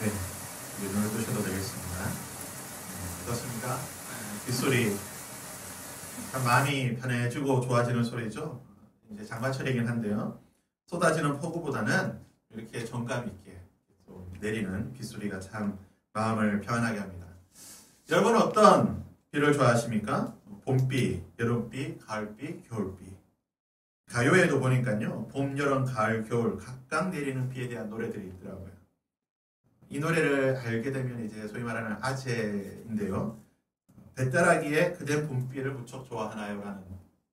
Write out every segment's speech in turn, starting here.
네, 이제 눈을 뜨셔도 되겠습니다. 어떻습니까? 빗소리 참 마음이 편해지고 좋아지는 소리죠. 이제 장마철이긴 한데요. 쏟아지는 폭우보다는 이렇게 정감 있게 내리는 빗소리가 참 마음을 편하게 합니다. 여러분은 어떤 비를 좋아하십니까? 봄비, 여름비, 가을비, 겨울비. 가요에도 보니까요, 봄, 여름, 가을, 겨울 각각 내리는 비에 대한 노래들이 있더라고요. 이 노래를 알게 되면 이제 소위 말하는 아재인데요. 배따라기에 그댄 봄비를 무척 좋아하나요? 라는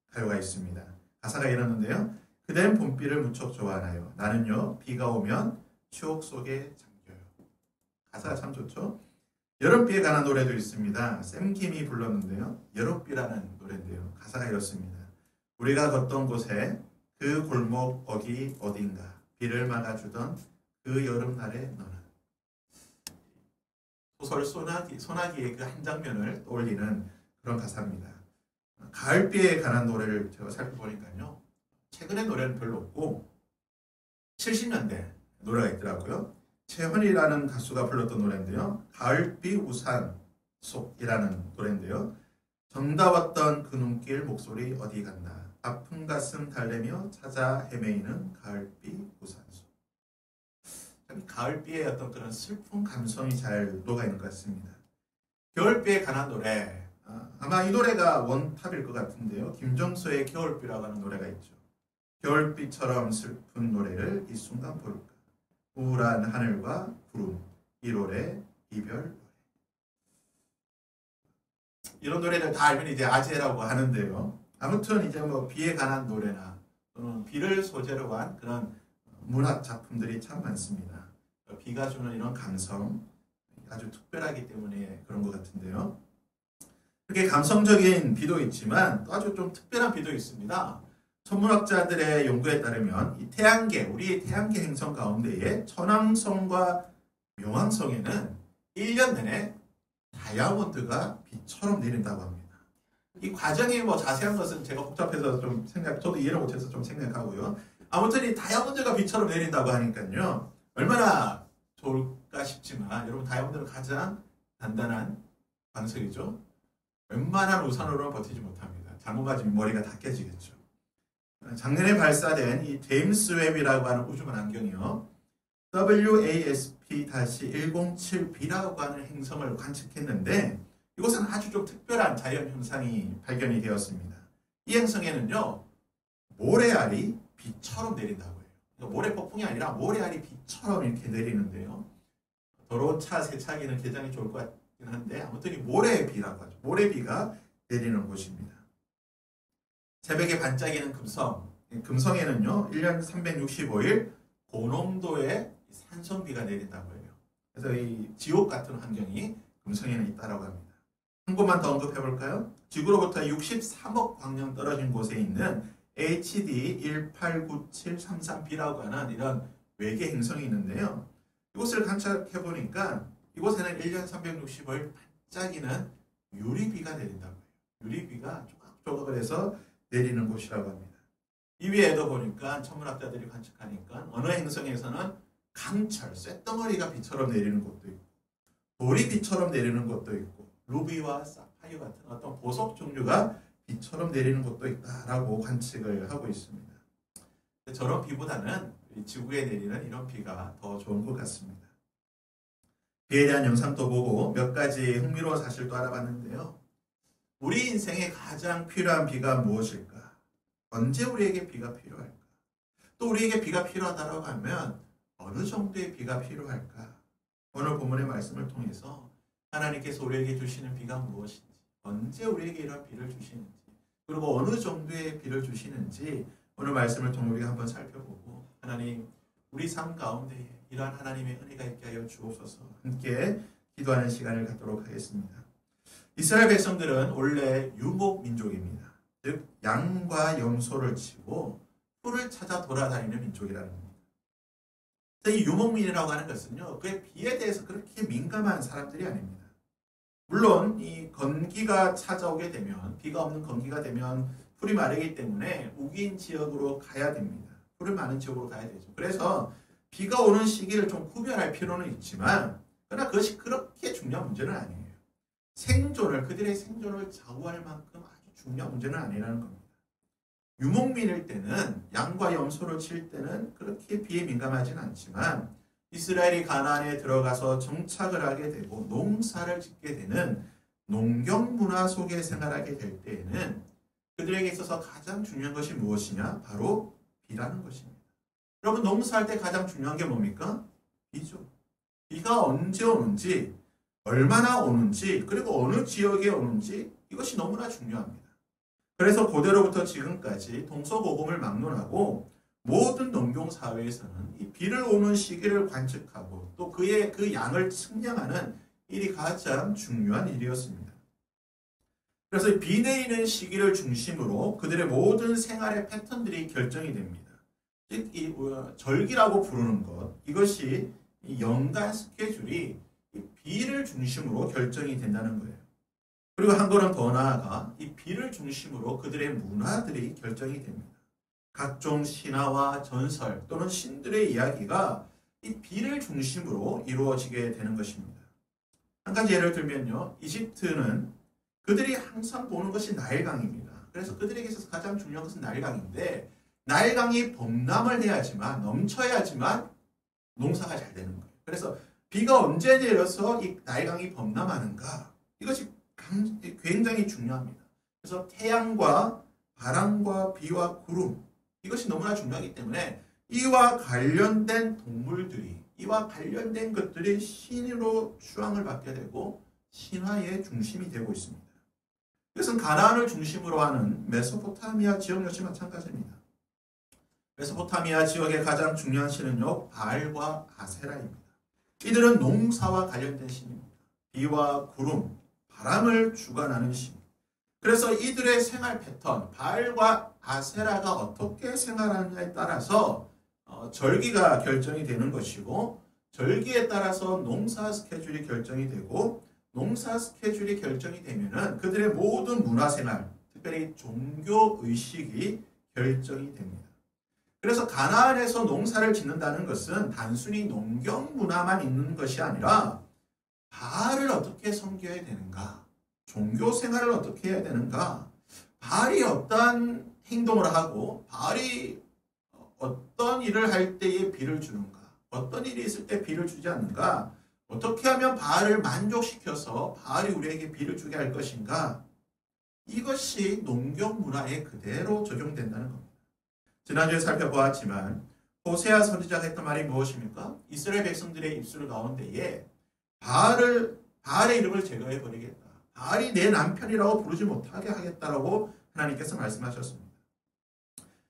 가요가 있습니다. 가사가 이러는데요. 그댄 봄비를 무척 좋아하나요? 나는요, 비가 오면 추억 속에 잠겨요. 가사가 참 좋죠? 여름비에 관한 노래도 있습니다. 샘김이 불렀는데요. 여름비라는 노래인데요. 가사가 이렇습니다. 우리가 걷던 곳에 그 골목 거기 어딘가 비를 막아주던 그 여름날의 너는. 소설 소나기의 그 한 장면을 떠올리는 그런 가사입니다. 가을비에 관한 노래를 제가 살펴보니까요. 최근의 노래는 별로 없고 70년대 노래가 있더라고요. 최헌이라는 가수가 불렀던 노래인데요. 가을비 우산 속이라는 노래인데요. 정다웠던 그 눈길 목소리 어디 갔나 아픈 가슴 달래며 찾아 헤매이는 가을비 우산 속. 가을비의 어떤 그런 슬픈 감성이 잘 녹아있는 것 같습니다. 겨울비에 관한 노래, 아마 이 노래가 원탑일 것 같은데요. 김종서의 겨울비라고 하는 노래가 있죠. 겨울비처럼 슬픈 노래를 이 순간 부를까. 우울한 하늘과 구름, 1월의 이별 노래. 이런 노래를 다 알면 이제 아재라고 하는데요. 아무튼 이제 뭐 비에 관한 노래나 또는 비를 소재로 한 그런 문학 작품들이 참 많습니다. 비가 주는 이런 감성 아주 특별하기 때문에 그런 것 같은데요. 그렇게 감성적인 비도 있지만 또 아주 좀 특별한 비도 있습니다. 천문학자들의 연구에 따르면 이 태양계, 우리 태양계 행성 가운데에 천왕성과 명왕성에는 1년 내내 다이아몬드가 비처럼 내린다고 합니다. 이 과정이 뭐 자세한 것은 제가 복잡해서 좀 저도 이해를 못해서 좀 생각하고요. 아무튼 이 다이아몬드가 비처럼 내린다고 하니까요. 얼마나 좋을까 싶지만 여러분 다이아몬드는 가장 단단한 광석이죠. 웬만한 우산으로는 버티지 못합니다. 잘못 맞으면 머리가 다 깨지겠죠. 작년에 발사된 이 제임스 웹이라고 하는 우주만 안경이요. WASP-107b라고 하는 행성을 관측했는데 이곳은 아주 좀 특별한 자연 현상이 발견이 되었습니다. 이 행성에는요. 모래알이 비처럼 내린다고 해요. 그러니까 모래 폭풍이 아니라 모래알이 비처럼 이렇게 내리는데요. 더러운 차 세차하기는 굉장히 좋을 것 같긴 한데 아무튼 이 모래비라고 하죠. 모래비가 내리는 곳입니다. 새벽에 반짝이는 금성. 금성에는요. 1년 365일 고농도의 산성비가 내린다고 해요. 그래서 이 지옥 같은 환경이 금성에는 있다고 합니다. 한 곳만 더 언급해 볼까요? 지구로부터 63억 광년 떨어진 곳에 있는 HD 189733b라고 하는 이런 외계 행성이 있는데요. 이곳을 관찰해 보니까 이곳에는 1년 365일 반짝이는 유리비가 내린다고 해요. 유리비가 조각조각을 해서 내리는 곳이라고 합니다. 이외에도 보니까 천문학자들이 관측하니까 어느 행성에서는 강철, 쇳덩어리가 비처럼 내리는 곳도 있고 돌이 비처럼 내리는 곳도 있고 루비와 사파이어 같은 어떤 보석 종류가 비처럼 내리는 곳도 있다라고 관측을 하고 있습니다. 저런 비보다는 지구에 내리는 이런 비가 더 좋은 것 같습니다. 비에 대한 영상도 보고 몇 가지 흥미로운 사실도 알아봤는데요. 우리 인생에 가장 필요한 비가 무엇일까? 언제 우리에게 비가 필요할까? 또 우리에게 비가 필요하다고 하면 어느 정도의 비가 필요할까? 오늘 본문의 말씀을 통해서 하나님께서 우리에게 주시는 비가 무엇인지, 언제 우리에게 이런 비를 주시는지, 그리고 어느 정도의 비를 주시는지 오늘 말씀을 통해 우리가 한번 살펴보고 하나님 우리 삶 가운데 이러한 하나님의 은혜가 있게 하여 주옵소서 함께 기도하는 시간을 갖도록 하겠습니다. 이스라엘 백성들은 원래 유목민족입니다. 즉 양과 염소를 치고 풀을 찾아 돌아다니는 민족이라는 겁니다. 이 유목민이라고 하는 것은요. 그의 비에 대해서 그렇게 민감한 사람들이 아닙니다. 물론 이 건기가 찾아오게 되면 비가 없는 건기가 되면 풀이 마르기 때문에 우기인 지역으로 가야 됩니다. 풀이 많은 지역으로 가야 되죠. 그래서 비가 오는 시기를 좀 구별할 필요는 있지만 그러나 그것이 그렇게 중요한 문제는 아니에요. 그들의 생존을 좌우할 만큼 아주 중요한 문제는 아니라는 겁니다. 유목민일 때는 양과 염소를 칠 때는 그렇게 비에 민감하지는 않지만 이스라엘이 가나안에 들어가서 정착을 하게 되고 농사를 짓게 되는 농경 문화 속에 생활하게 될 때에는 그들에게 있어서 가장 중요한 것이 무엇이냐? 바로 비라는 것입니다. 여러분 농사할 때 가장 중요한 게 뭡니까? 비죠. 비가 언제 오는지, 얼마나 오는지, 그리고 어느 지역에 오는지 이것이 너무나 중요합니다. 그래서 고대로부터 지금까지 동서고금을 막론하고 모든 농경사회에서는 이 비를 오는 시기를 관측하고 또 그 양을 측량하는 일이 가장 중요한 일이었습니다. 그래서 비 내리는 시기를 중심으로 그들의 모든 생활의 패턴들이 결정이 됩니다. 즉, 이 절기라고 부르는 것, 이것이 연간 스케줄이 비를 중심으로 결정이 된다는 거예요. 그리고 한 걸음 더 나아가 이 비를 중심으로 그들의 문화들이 결정이 됩니다. 각종 신화와 전설 또는 신들의 이야기가 이 비를 중심으로 이루어지게 되는 것입니다. 한 가지 예를 들면요. 이집트는 그들이 항상 보는 것이 나일강입니다. 그래서 그들에게 있어서 가장 중요한 것은 나일강인데 나일강이 범람을 해야지만 넘쳐야지만 농사가 잘 되는 거예요. 그래서 비가 언제 내려서 이 나일강이 범람하는가 이것이 굉장히 중요합니다. 그래서 태양과 바람과 비와 구름 이것이 너무나 중요하기 때문에 이와 관련된 동물들이 이와 관련된 것들이 신으로 추앙을 받게 되고 신화의 중심이 되고 있습니다. 이것은 가나안을 중심으로 하는 메소포타미아 지역 역시 마찬가지입니다. 메소포타미아 지역의 가장 중요한 신은요 바알과 아세라입니다. 이들은 농사와 관련된 신입니다. 비와 구름, 바람을 주관하는 신. 그래서 이들의 생활 패턴, 바알과 아세라가 어떻게 생활하느냐에 따라서 절기가 결정이 되는 것이고 절기에 따라서 농사 스케줄이 결정이 되고 농사 스케줄이 결정이 되면은 그들의 모든 문화생활, 특별히 종교의식이 결정이 됩니다. 그래서 가나안에서 농사를 짓는다는 것은 단순히 농경 문화만 있는 것이 아니라 바알을 어떻게 섬겨야 되는가, 종교 생활을 어떻게 해야 되는가, 바알이 어떤 행동을 하고 바알이 어떤 일을 할 때에 비를 주는가, 어떤 일이 있을 때 비를 주지 않는가, 어떻게 하면 바알을 만족시켜서 바알이 우리에게 비를 주게 할 것인가, 이것이 농경 문화에 그대로 적용된다는 겁니다. 지난주에 살펴보았지만 호세아 선지자가 했던 말이 무엇입니까? 이스라엘 백성들의 입술 가운데에 바알의 이름을 제거해버리겠다. 바알이 내 남편이라고 부르지 못하게 하겠다라고 하나님께서 말씀하셨습니다.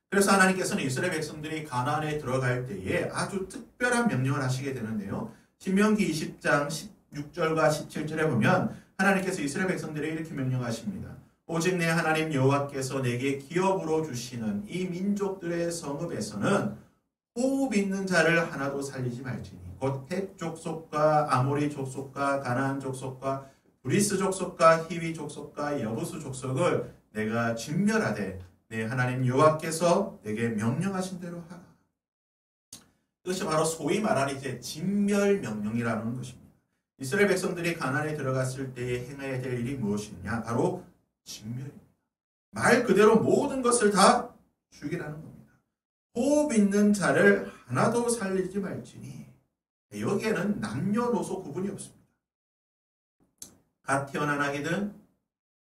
그래서 하나님께서는 이스라엘 백성들이 가나안에 들어갈 때에 아주 특별한 명령을 하시게 되는데요. 신명기 20장 16절과 17절에 보면 하나님께서 이스라엘 백성들에 이렇게 명령하십니다. 오직 내 하나님 여호와께서 내게 기업으로 주시는 이 민족들의 성읍에서는 호흡 있는 자를 하나도 살리지 말지니 곧 헷 족속과 아모리 족속과 가나안 족속과 브리스 족속과 히위 족속과 여부수 족속을 내가 진멸하되 내 하나님 여호와께서 내게 명령하신 대로 하라. 이것이 바로 소위 말하는 이제 진멸 명령이라는 것입니다. 이스라엘 백성들이 가나안에 들어갔을 때에 행해야 될 일이 무엇이냐? 바로 진멸입니다. 말 그대로 모든 것을 다 죽이라는 겁니다. 호흡 있는 자를 하나도 살리지 말지니 여기에는 남녀노소 구분이 없습니다. 갓 태어난 아기든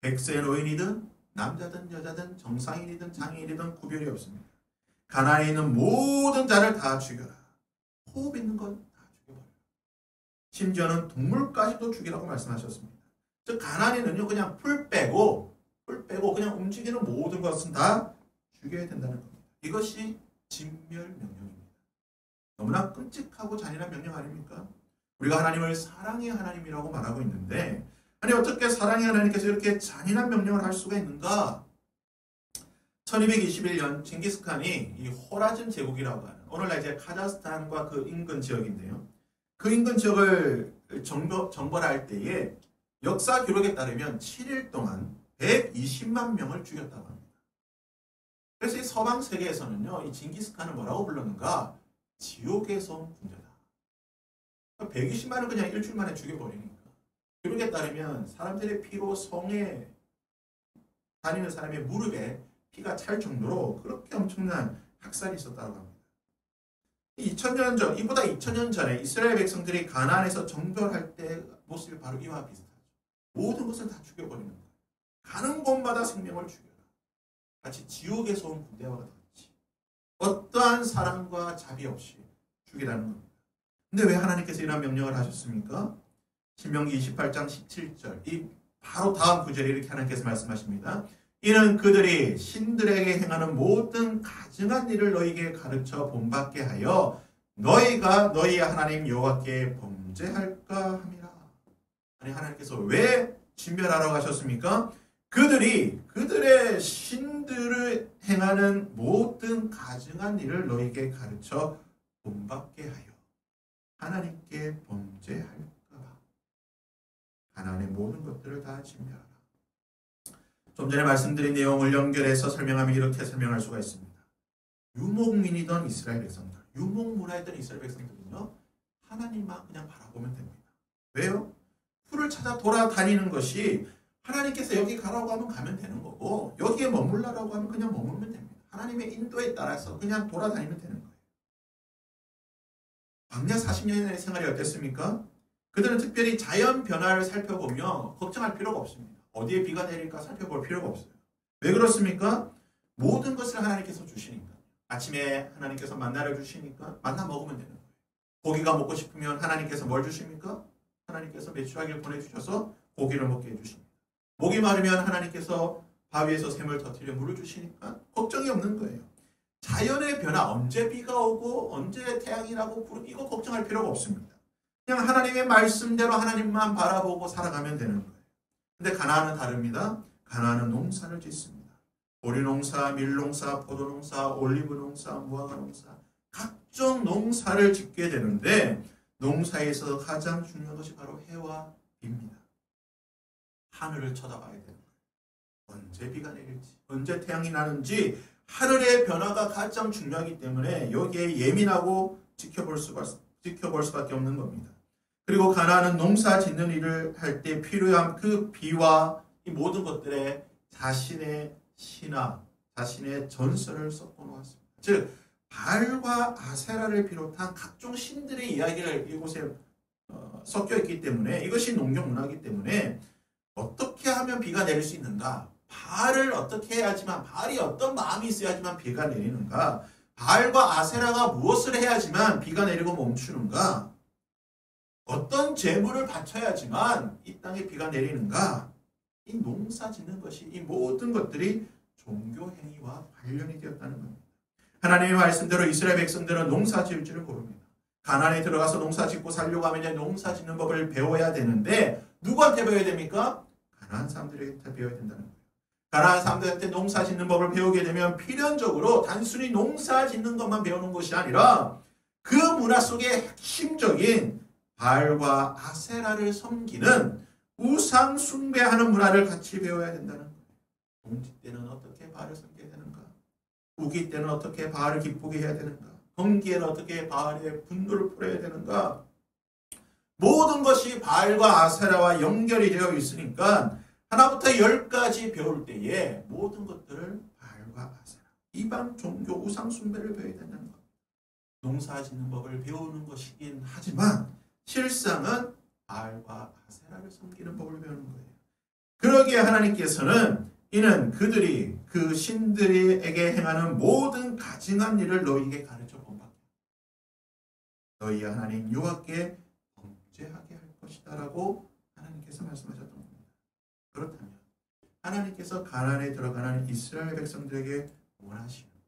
백세 노인이든 남자든 여자든 정상인이든 장애인이든 구별이 없습니다. 가나안에 있는 모든 자를 다 죽여라. 호흡 있는 건 다 죽여버려라. 심지어는 동물까지도 죽이라고 말씀하셨습니다. 즉 가나안에는요 그냥 풀 빼고 그냥 움직이는 모든 것은 다 죽여야 된다는 겁니다. 이것이 진멸 명령입니다. 너무나 끔찍하고 잔인한 명령 아닙니까? 우리가 하나님을 사랑의 하나님이라고 말하고 있는데 아니 어떻게 사랑의 하나님께서 이렇게 잔인한 명령을 할 수가 있는가? 1221년 징기스칸이 이 호라즘 제국이라고 하는 오늘날 이제 카자흐스탄과 그 인근 지역인데요. 그 인근 지역을 정벌할 때에 역사 기록에 따르면 7일 동안 120만 명을 죽였다고 합니다. 그래서 이 서방 세계에서는요, 이 징기스칸을 뭐라고 불렀는가? 지옥에서 온 군대다. 120만을 그냥 일주일 만에 죽여버리니까. 그러게 따르면 사람들의 피로 성에 다니는 사람의 무릎에 피가 찰 정도로 그렇게 엄청난 학살이 있었다고 합니다. 2000년 전, 이보다 2000년 전에 이스라엘 백성들이 가나안에서 정벌할 때 모습이 바로 이와 비슷하죠. 모든 것을 다 죽여버리는 거예요. 가는 곳마다 생명을 죽여라. 마치 지옥에서 온 군대와 같이 어떠한 사랑과 자비 없이 죽이라는 겁니다. 근데 왜 하나님께서 이런 명령을 하셨습니까? 신명기 28장 17절, 이 바로 다음 구절에 이렇게 하나님께서 말씀하십니다. 이는 그들이 신들에게 행하는 모든 가증한 일을 너희에게 가르쳐 본받게 하여 너희가 너희 하나님 여호와께 범죄할까 함이라. 아니, 하나님께서 왜 진멸하라고 하셨습니까? 그들이 그들의 신들을 행하는 모든 가증한 일을 너희에게 가르쳐 본받게 하여 하나님께 범죄할까 봐 가나안의 모든 것들을 다 진멸하라. 좀 전에 말씀드린 내용을 연결해서 설명하면 이렇게 설명할 수가 있습니다. 유목민이던 이스라엘 백성들, 유목문화였던 이스라엘 백성들은요, 하나님만 그냥 바라보면 됩니다. 왜요? 풀을 찾아 돌아다니는 것이 하나님께서 여기 가라고 하면 가면 되는 거고, 여기에 머물라라고 하면 그냥 머물면 됩니다. 하나님의 인도에 따라서 그냥 돌아다니면 되는 거예요. 광야 40년의 생활이 어땠습니까? 그들은 특별히 자연 변화를 살펴보며 걱정할 필요가 없습니다. 어디에 비가 내릴까 살펴볼 필요가 없어요. 왜 그렇습니까? 모든 것을 하나님께서 주시니까. 아침에 하나님께서 만나를 주시니까 만나 먹으면 되는 거예요. 고기가 먹고 싶으면 하나님께서 뭘 주십니까? 하나님께서 메추라기를 보내주셔서 고기를 먹게 해주십니다. 목이 마르면 하나님께서 바위에서 샘을 터뜨려 물을 주시니까 걱정이 없는 거예요. 자연의 변화, 언제 비가 오고 언제 태양이 나고 이거 걱정할 필요가 없습니다. 그냥 하나님의 말씀대로 하나님만 바라보고 살아가면 되는 거예요. 근데 가나안은 다릅니다. 가나안은 농사를 짓습니다. 보리 농사, 밀 농사, 포도 농사, 올리브 농사, 무화과 농사, 각종 농사를 짓게 되는데 농사에서 가장 중요한 것이 바로 해와 비입니다. 하늘을 쳐다봐야 되는 거예요. 언제 비가 내릴지, 언제 태양이 나는지 하늘의 변화가 가장 중요하기 때문에 여기에 예민하고 지켜볼 수밖에 없는 겁니다. 그리고 가나안은 농사 짓는 일을 할 때 필요한 그 비와 이 모든 것들에 자신의 신화, 자신의 전설을 섞어 놓았습니다. 즉 바알과 아세라를 비롯한 각종 신들의 이야기를 이곳에 섞여 있기 때문에 이것이 농경 문화이기 때문에 어떻게 하면 비가 내릴 수 있는가? 바알을 어떻게 해야지만, 바알이 어떤 마음이 있어야지만 비가 내리는가? 바알과 아세라가 무엇을 해야지만 비가 내리고 멈추는가? 어떤 재물을 바쳐야지만 이 땅에 비가 내리는가? 이 농사 짓는 것이, 이 모든 것들이 종교 행위와 관련이 되었다는 겁니다. 하나님의 말씀대로 이스라엘 백성들은 농사 지을 줄을 모릅니다. 가나안에 들어가서 농사 짓고 살려고 하면 이제 농사 짓는 법을 배워야 되는데 누구한테 배워야 됩니까? 가나안 사람들한테 배워야 된다는 거예요. 가나안 사람들한테 농사 짓는 법을 배우게 되면 필연적으로 단순히 농사 짓는 것만 배우는 것이 아니라 그 문화 속에 핵심적인 바알과 아세라를 섬기는 우상 숭배하는 문화를 같이 배워야 된다는 거예요. 동지 때는 어떻게 바알을 섬겨야 되는가? 우기 때는 어떻게 바알을 기쁘게 해야 되는가? 번기에는 어떻게 바알의 분노를 풀어야 되는가? 모든 것이 바알과 아세라와 연결이 되어 있으니까 하나부터 10까지 배울 때에 모든 것들을 바알과 아세라, 이방 종교 우상 숭배를 배워야 된다는 것. 농사 짓는 법을 배우는 것이긴 하지만 실상은 바알과 아세라를 섬기는 법을 배우는 거예요. 그러기에 하나님께서는 이는 그들이 그 신들에게 행하는 모든 가증한 일을 너희에게 가르쳐 본받게 너희 하나님 여호와께 범죄하게 할 것이다 라고 하나님께서 말씀하셨던 겁니다. 그렇다면 하나님께서 가나안에 들어가는 이스라엘 백성들에게 원하시는 것,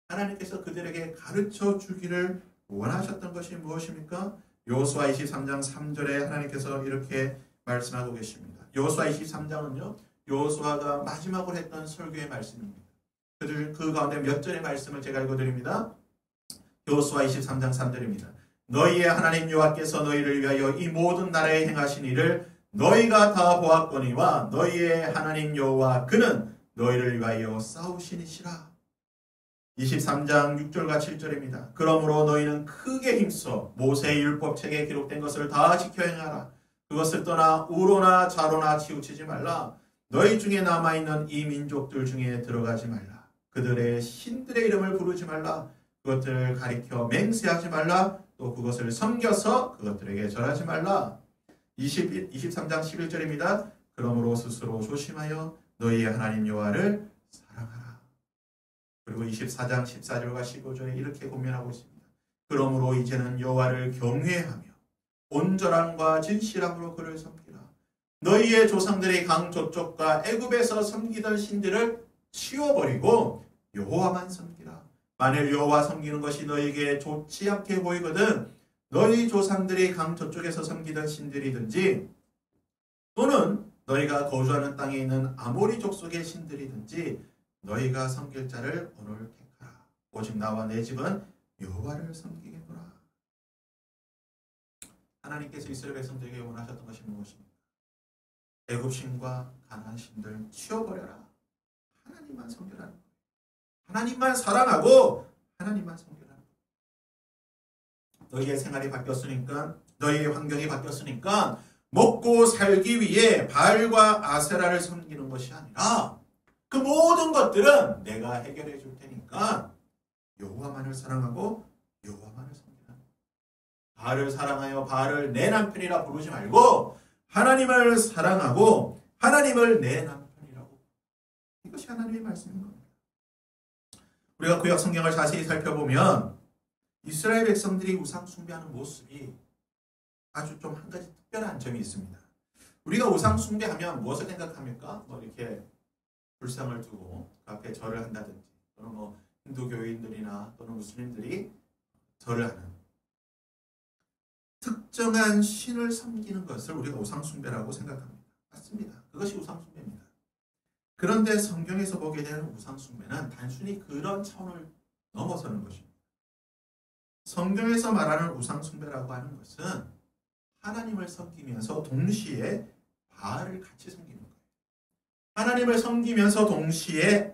하나님께서 그들에게 가르쳐 주기를 원하셨던 것이 무엇입니까? 여호수아 23장 3절에 하나님께서 이렇게 말씀하고 계십니다. 여호수아 23장은요, 여호수아가 마지막으로 했던 설교의 말씀입니다. 그 가운데 몇 절의 말씀을 제가 읽어드립니다. 여호수아 23장 3절입니다. 너희의 하나님 여호와께서 너희를 위하여 이 모든 나라에 행하신 일을 너희가 다 보았거니와 너희의 하나님 여호와 그는 너희를 위하여 싸우시니시라. 23장 6절과 7절입니다. 그러므로 너희는 크게 힘써 모세의 율법책에 기록된 것을 다 지켜 행하라. 그것을 떠나 우로나 좌로나 치우치지 말라. 너희 중에 남아있는 이 민족들 중에 들어가지 말라. 그들의 신들의 이름을 부르지 말라. 그것들을 가리켜 맹세하지 말라. 또 그것을 섬겨서 그것들에게 절하지 말라. 23장 11절입니다. 그러므로 스스로 조심하여 너희의 하나님 여호와를 사랑하라. 그리고 24장 14절과 15절에 이렇게 권면하고 있습니다. 그러므로 이제는 여호와를 경외하며 온전함과 진실함으로 그를 섬기라. 너희의 조상들이 강 저쪽과 애굽에서 섬기던 신들을 치워버리고 여호와만 섬기라. 만일 여호와 섬기는 것이 너희에게 좋지 않게 보이거든 너희 조상들이 강 저쪽에서 섬기던 신들이든지 또는 너희가 거주하는 땅에 있는 아모리 족속의 신들이든지 너희가 섬길 자를 오늘 택하라. 오직 나와 내 집은 여호와를 섬기겠노라. 하나님께서 이스라엘 백성들에게 원하셨던 것이 무엇입니까? 애굽신과 가나안 신들 치워버려라. 하나님만 섬기라는 거예요. 하나님만 사랑하고 하나님만 섬기라는 거예요. 너희의 생활이 바뀌었으니까 너희의 환경이 바뀌었으니까 먹고 살기 위해 바알과 아세라를 섬기는 것이 아니라 그 모든 것들은 내가 해결해 줄 테니까 여호와만을 사랑하고 여호와만을 섬기라. 바알을 사랑하여 바알을 내 남편이라 부르지 말고 하나님을 사랑하고 하나님을 내 남편이라고. 이것이 하나님의 말씀인 겁니다. 우리가 구약 성경을 자세히 살펴보면 이스라엘 백성들이 우상 숭배하는 모습이 아주 좀 한 가지 특별한 점이 있습니다. 우리가 우상 숭배하면 무엇을 생각합니까? 뭐 이렇게 불상을 두고 그 앞에 절을 한다든지 또는 뭐 힌두교인들이나 또는 무슬림들이 절을 하는 특정한 신을 섬기는 것을 우리가 우상 숭배라고 생각합니다. 맞습니다. 그것이 우상 숭배입니다. 그런데 성경에서 보게 되는 우상 숭배는 단순히 그런 차원을 넘어서는 것입니다. 성경에서 말하는 우상 숭배라고 하는 것은 하나님을 섬기면서 동시에 바알을 같이 섬기는 거예요. 하나님을 섬기면서 동시에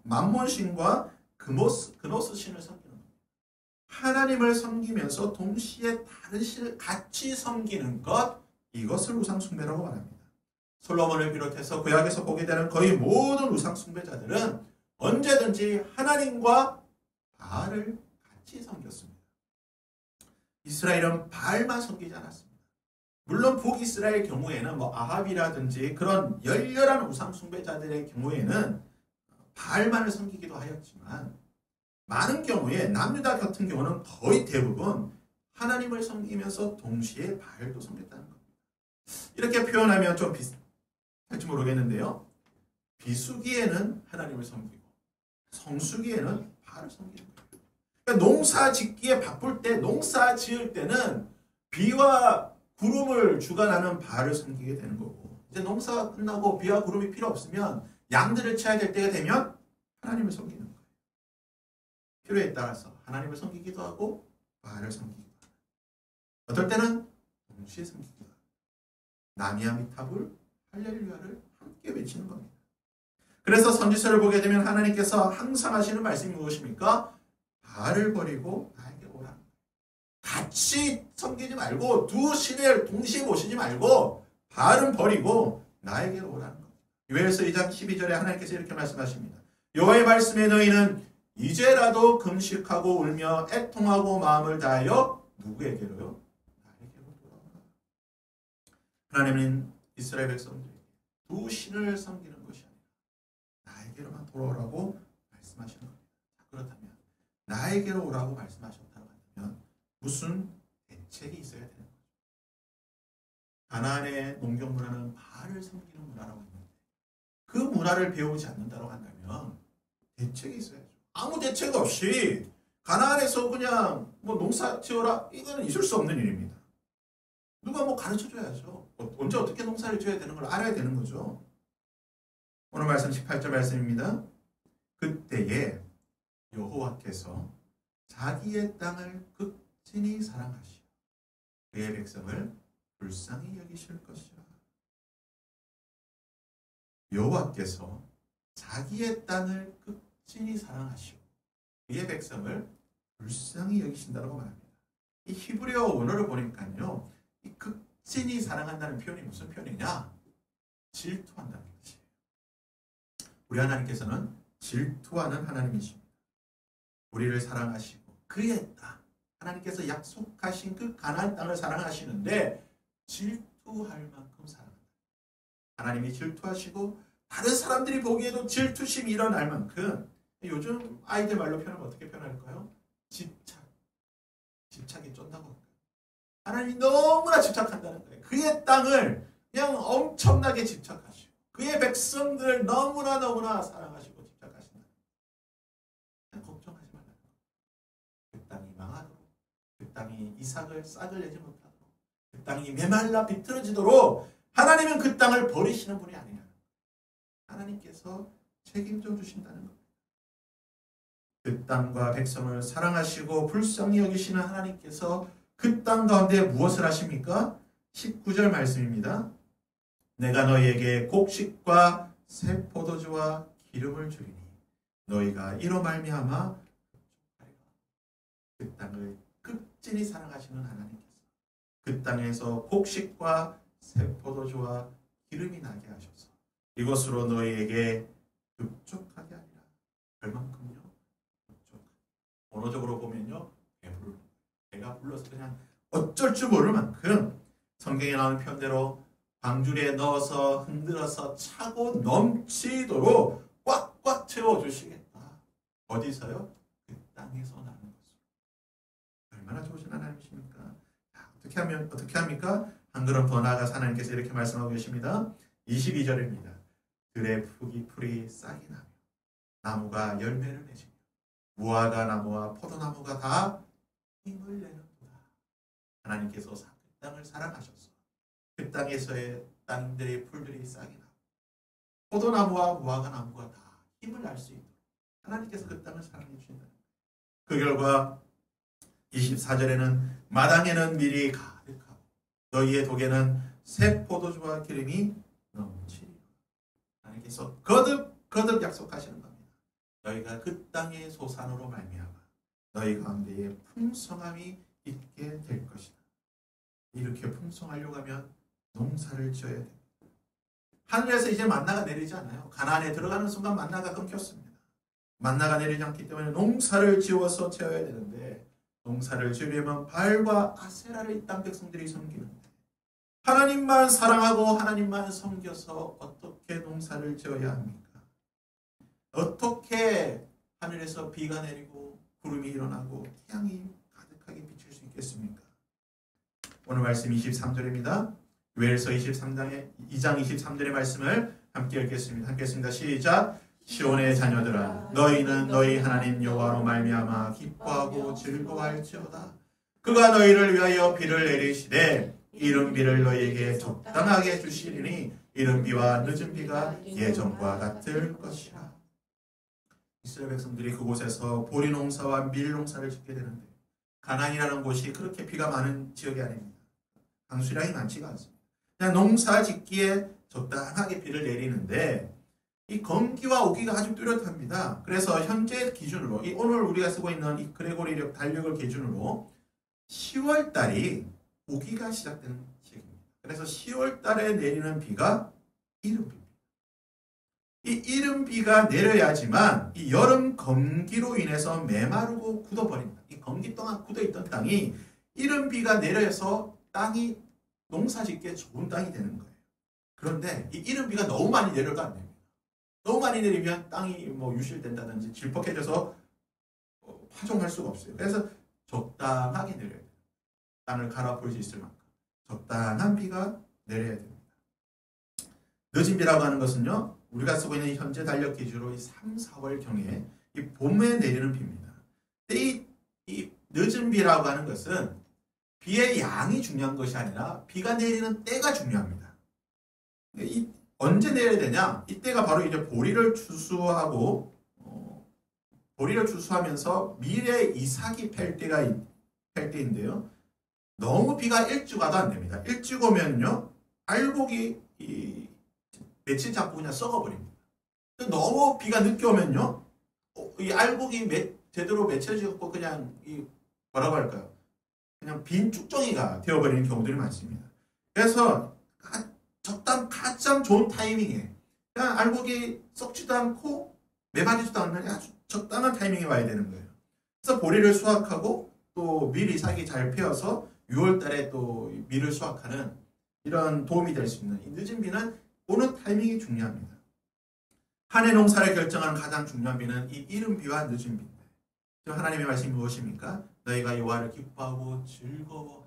맘몬신과 그노스 신을 섬기는 거예요. 하나님을 섬기면서 동시에 다른 신을 같이 섬기는 것, 이것을 우상 숭배라고 말합니다. 솔로몬을 비롯해서 구약에서 보게 되는 거의 모든 우상 숭배자들은 언제든지 하나님과 바알을 같이 섬겼습니다. 이스라엘은 바알만 섬기지 않았습니다. 물론 북이스라엘 경우에는 뭐 아합이라든지 그런 열렬한 우상 숭배자들의 경우에는 바알만을 섬기기도 하였지만 많은 경우에 남유다 같은 경우는 거의 대부분 하나님을 섬기면서 동시에 바알도 섬겼다는 겁니다. 이렇게 표현하면 좀 비슷할지 모르겠는데요. 비수기에는 하나님을 섬기고 성수기에는 바알을 섬기는 거예요. 그러니까 농사 짓기에 바쁠 때, 농사 지을 때는 비와 구름을 주관하는 바알을 섬기게 되는 거고, 이제 농사가 끝나고 비와 구름이 필요 없으면 양들을 쳐야 될 때가 되면 하나님을 섬기는 거예요. 필요에 따라서 하나님을 섬기기도 하고 바알을 섬기기도 하고, 어떨 때는 동시에 섬기기도 하고, 나미아미타불, 할렐루야를 함께 외치는 겁니다. 그래서 선지서를 보게 되면 하나님께서 항상 하시는 말씀이 무엇입니까? 바알을 버리고 나에게 오라. 같이 섬기지 말고 두 신을 동시에 모시지 말고 바알은 버리고 나에게로 오라는 겁니다. 요엘서 2장 12절에 하나님께서 이렇게 말씀하십니다. 여호와의 말씀에 너희는 이제라도 금식하고 울며 애통하고 마음을 다하여 누구에게로요? 나에게로 돌아오라. 하나님은 이스라엘 백성들에게 두 신을 섬기는 것이 아니라 나에게로만 돌아오라고 말씀하시는 겁니다. 그렇다면 나에게로 오라고 말씀하셨다고 한다면 무슨 대책이 있어야 되는 거죠. 가나안의 농경 문화는 바알을 섬기는 문화라고 했는데 그 문화를 배우지 않는다고 한다면 대책이 있어야죠. 아무 대책 없이 가나안에서 그냥 뭐 농사 지어라, 이거는 있을 수 없는 일입니다. 누가 뭐 가르쳐줘야죠. 언제 어떻게 농사를 지어야 되는 걸 알아야 되는 거죠. 오늘 말씀 18절 말씀입니다. 그때에 여호와께서 자기의 땅을 극진히 사랑하시어 그의 백성을 불쌍히 여기실 것이라. 여호와께서 자기의 땅을 극진히 사랑하시오. 그의 백성을 불쌍히 여기신다고 말합니다. 이 히브리어 원어를 보니까요, 이 극진히 사랑한다는 표현이 무슨 표현이냐? 질투한다는 뜻이에요. 우리 하나님께서는 질투하는 하나님이십니다. 우리를 사랑하시고 그의 땅, 하나님께서 약속하신 그 가나안 땅을 사랑하시는데 질투할 만큼 사랑한다. 하나님이 질투하시고 다른 사람들이 보기에도 질투심이 일어날 만큼, 요즘 아이들 말로 표현하면 어떻게 표현할까요? 집착이 쫀다고 할까요? 하나님이 너무나 집착한다는 거예요. 그의 땅을 그냥 엄청나게 집착하시고 그의 백성들을 너무나 사랑하시고 집착하신다. 그냥 걱정하지 말라는 거예요. 그 땅이 망하도록, 그 땅이 이삭을 싹을 내지 못하도록, 그 땅이 메말라 비틀어지도록 하나님은 그 땅을 버리시는 분이 아니라 하나님께서 책임져 주신다는 겁니다. 그 땅과 백성을 사랑하시고 불쌍히 여기시는 하나님께서 그 땅 가운데 무엇을 하십니까? 19절 말씀입니다. 내가 너희에게 곡식과 새 포도주와 기름을 주리니 너희가 이로 말미암아 그 땅을 극진히 사랑하시는 하나님께서 그 땅에서 곡식과 새 포도주와 기름이 나게 하셔서 이것으로 너희에게 흡족하게 하리라. 얼만큼요? 흡족하게. 언어적으로 보면요, 배가 불러서 그냥 어쩔 줄 모를 만큼 성경에 나오는 표현대로 방주리에 넣어서 흔들어서 차고 넘치도록 꽉꽉 채워주시겠다. 어디서요? 그 땅에서 나는 것으로. 얼마나 좋으신 하나님이십니까? 어떻게 합니까? 한 걸음 더 나아가서 하나님께서 이렇게 말씀하고 계십니다. 22절입니다. 들의 풀이 싹이 나며 나무가 열매를 맺으며 무화과 나무와 포도나무가 다 힘을 내는구나. 하나님께서 그 땅을 사랑하셔서 그 땅에서의 땅들의 풀들이 싹이 나고 포도나무와 무화과 나무가 다 힘을 낼 수 있도록 하나님께서 그 땅을 사랑해 주신다. 그 결과 24절에는 마당에는 밀이 가득하고 너희의 독에는 새 포도주와 기름이 넘치리라. 하나님께서 거듭 약속하시는 겁니다. 너희가 그 땅의 소산으로 말미암아 너희 가운데에 풍성함이 있게 될 것이다. 이렇게 풍성하려고 하면 농사를 지어야 됩니다. 하늘에서 이제 만나가 내리지 않아요. 가나안에 들어가는 순간 만나가 끊겼습니다. 만나가 내리지 않기 때문에 농사를 지어서 채워야 되는데 농사를 지으려면 발과 아세라를 이 땅 백성들이 섬기는데 하나님만 사랑하고 하나님만 섬겨서 어떻게 농사를 지어야 합니까? 어떻게 하늘에서 비가 내리고 구름이 일어나고 태양이 가득하게 비칠 수 있겠습니까? 오늘 말씀 23절입니다. 요엘서 2장 23절의 말씀을 함께 읽겠습니다. 함께 읽습니다. 시작. 시온의 자녀들아 너희는 너희 하나님 여호와로 말미암아 기뻐하고 즐거워할지어다. 그가 너희를 위하여 비를 내리시되 이른 비를 너희에게 적당하게 주시리니 이른 비와 늦은 비가 예전과 같을 것이라. 이스라엘 백성들이 그곳에서 보리 농사와 밀 농사를 짓게 되는데 가나안이라는 곳이 그렇게 비가 많은 지역이 아닙니다. 강수량이 많지가 않습니다. 그냥 농사 짓기에 적당하게 비를 내리는데 이 건기와 오기가 아주 뚜렷합니다. 그래서 현재 기준으로 오늘 우리가 쓰고 있는 이 그레고리력 달력을 기준으로 10월 달이 오기가 시작되는 시기입니다. 그래서 10월 달에 내리는 비가 이른비입니다. 이 이른비가 내려야지만 이 여름 건기로 인해서 메마르고 굳어버립니다. 이 건기 동안 굳어있던 땅이 이른비가 내려서 땅이 농사짓기에 좋은 땅이 되는 거예요. 그런데 이 이른비가 너무 많이 내려가 안 됩니다. 너무 많이 내리면 땅이 유실된다든지 질퍽해져서 파종할 수가 없어요. 그래서 적당하게 내려야 돼요. 땅을 갈아볼 수 있을 만큼 적당한 비가 내려야 됩니다. 늦은 비라고 하는 것은요, 우리가 쓰고 있는 현재 달력 기준으로 3, 4월경에 이 봄에 내리는 비입니다. 근데 이 늦은 비라고 하는 것은 비의 양이 중요한 것이 아니라 비가 내리는 때가 중요합니다. 언제 내려야 되냐? 이때가 바로 이제 보리를 추수하고 보리를 추수하면서 밀에 이삭이 팰 때인데요. 너무 비가 일찍 와도 안 됩니다. 일찍 오면요, 알곡이 며칠 잡고 그냥 썩어버립니다. 너무 비가 늦게 오면요, 이 알곡이 제대로 맺혀지지 않고 그냥 이 뭐라고 할까요? 그냥 빈 쭉정이가 되어버리는 경우들이 많습니다. 그래서 가장 좋은 타이밍에 그냥 알곡이 썩지도 않고 매발지도 않는 아주 적당한 타이밍에 와야 되는 거예요. 그래서 보리를 수확하고 또 밀이 싹이 잘 피어서 6월 달에 또 밀을 수확하는 이런 도움이 될 수 있는 이 늦은 비는 오는 타이밍이 중요합니다. 한 해 농사를 결정하는 가장 중요한 비는 이 이른 비와 늦은 비입니다. 하나님의 말씀이 무엇입니까? 너희가 여호와를 기뻐하고 즐거워하며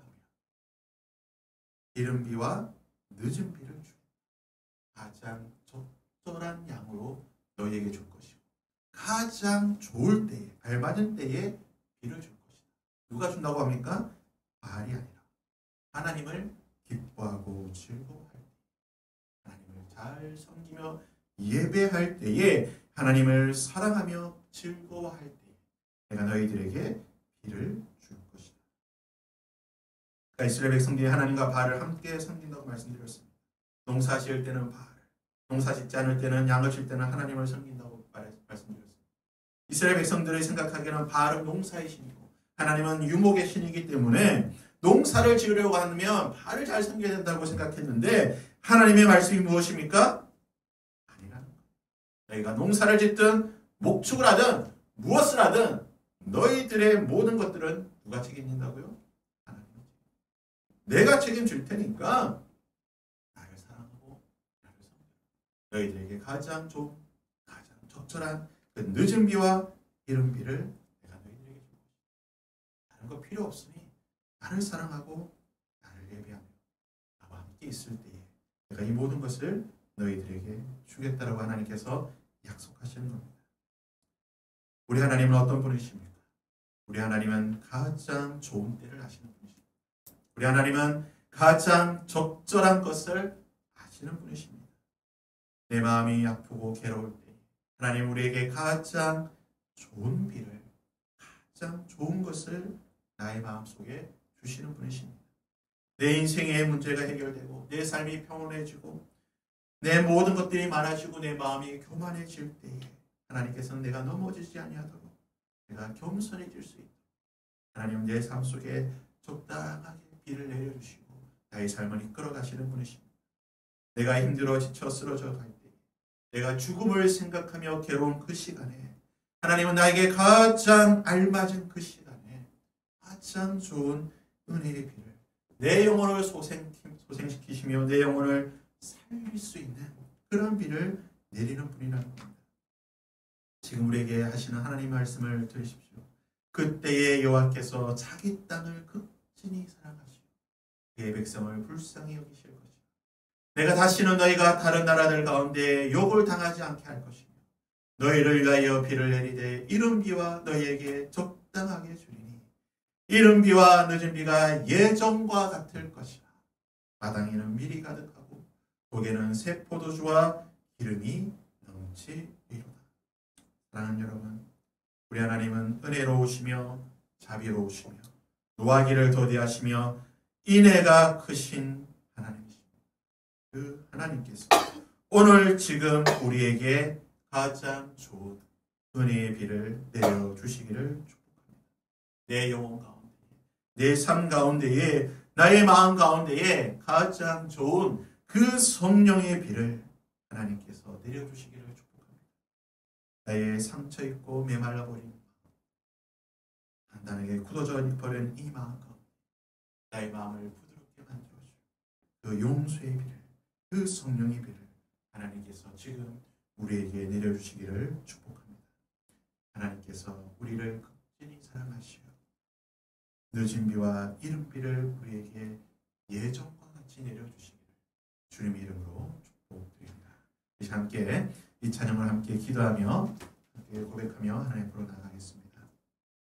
이른 비와 늦은 비를 주고 가장 적절한 양으로 너희에게 줄 것이고 가장 좋을 때에 알맞은 때에 비를 줄 것이다. 누가 준다고 합니까? 바알이 아니라 하나님을 기뻐하고 즐거워할 때, 하나님을 잘 섬기며 예배할 때에, 하나님을 사랑하며 즐거워할 때에 내가 너희들에게 비를 줄 것이다. 그러니까 이스라엘 백성들이 하나님과 바알을 함께 섬긴다고 말씀드렸습니다. 농사 지을 때는 바알을, 농사 짓지 않을 때는 양을 칠 때는 하나님을 섬긴다고 말씀드렸습니다. 이스라엘 백성들이 생각하기에는 바알은 농사의 신이고 하나님은 유목의 신이기 때문에 농사를 지으려고 하면 바알을 잘 섬겨야 된다고 생각했는데 하나님의 말씀이 무엇입니까? 아니라는 거예요. 너희가 농사를 짓든 목축을 하든 무엇을 하든 너희들의 모든 것들은 누가 책임진다고요? 하나님. 내가 책임질 테니까 나를 사랑하고 나를 섬겨. 너희들에게 가장 좋은, 가장 적절한 그 늦은 비와 이른 비를 내가 너희들에게 줄 것이다. 다른 거 필요 없으니 나를 사랑하고 나를 예배하며 나와 함께 있을 때에 내가 이 모든 것을 너희들에게 주겠다라고 하나님께서 약속하시는 겁니다. 우리 하나님은 어떤 분이십니까? 우리 하나님은 가장 좋은 때를 아시는 분이십니다. 우리 하나님은 가장 적절한 것을 아시는 분이십니다. 내 마음이 아프고 괴로울 때 하나님 우리에게 가장 좋은 비를, 가장 좋은 것을 나의 마음속에 주시는 분이십니다. 내 인생의 문제가 해결되고 내 삶이 평온해지고 내 모든 것들이 많아지고 내 마음이 교만해질 때에 하나님께서는 내가 넘어지지 아니하도록 내가 겸손해질 수 있도록 하나님은 내 삶 속에 적당하게 비를 내려주시고 나의 삶을 이끌어 가시는 분이십니다. 내가 힘들어 지쳐 쓰러져 갈 때, 내가 죽음을 생각하며 괴로운 그 시간에 하나님은 나에게 가장 알맞은 그 시간에 가장 좋은 은혜의 비를 내 영혼을 소생시키시며 내 영혼을 살릴 수 있는 그런 비를 내리는 분이라는 겁니다. 지금 우리에게 하시는 하나님 말씀을 들으십시오. 그때에 여호와께서 자기 땅을 극진히 사랑하시고 그의 백성을 불쌍히 여기실 것이요 내가 다시는 너희가 다른 나라들 가운데 욕을 당하지 않게 할 것이며 너희를 위하여 비를 내리되 이른 비와 너희에게 적당하게 주리니 이른 비와 늦은 비가 예전과 같을 것이라. 마당에는 밀이 가득하고 독에는 새 포도주와 기름이 넘치리로다. 사랑하는 여러분, 우리 하나님은 은혜로우시며 자비로우시며 노하기를 더디하시며 인애가 크신 하나님이십니다. 그 하나님께서 오늘 지금 우리에게 가장 좋은 은혜의 비를 내려주시기를 축복합니다. 내 영혼 가운데, 내 삶 가운데에, 나의 마음 가운데에 가장 좋은 그 성령의 비를 하나님께서 내려주시기를 축복합니다. 나의 상처 있고 메말라버린 마음, 단단하게 굳어져 버린 이 마음 가운데 나의 마음을 부드럽게 만들어주고 그 용서의 비를, 그 성령의 비를 하나님께서 지금 우리에게 내려주시기를 축복합니다. 하나님께서 우리를 극진히 사랑하시고 늦은 비와 이른 비를 우리에게 예전과 같이 내려주시기를 주님의 이름으로 축복드립니다. 함께 이 찬양을 함께 기도하며 함께 고백하며 하나님 앞으로 나가겠습니다.